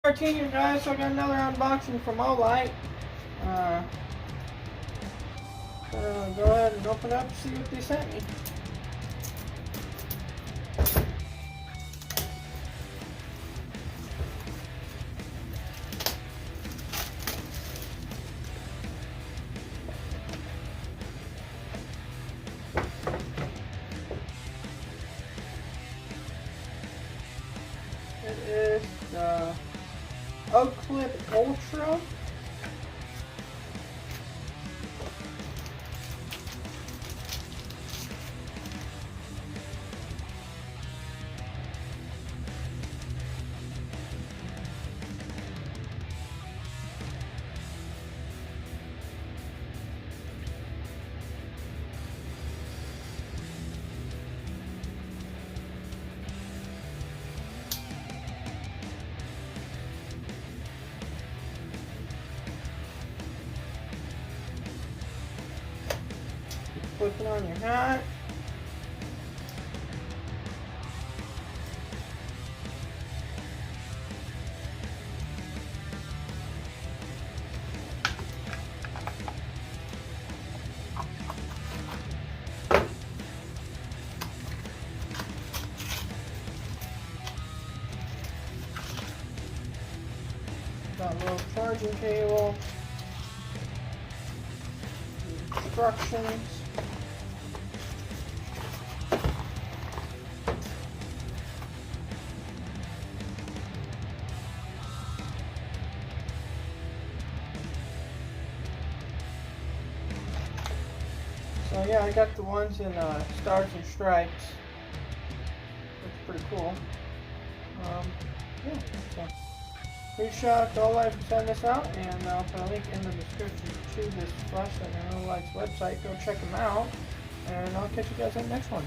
N.R.T. here, guys. So I got another unboxing from Olight. Go ahead and open up and see what they sent me. It is the Oclip Ultra. Flip it on your hat. Got a little charging cable. Instructions. So yeah, I got the ones in Stars and Stripes. Looks pretty cool. Yeah, so huge shout out to Olight for sending this out, and I'll put a link in the description to this flashlight and Olight's website. Go check them out, and I'll catch you guys in the next one.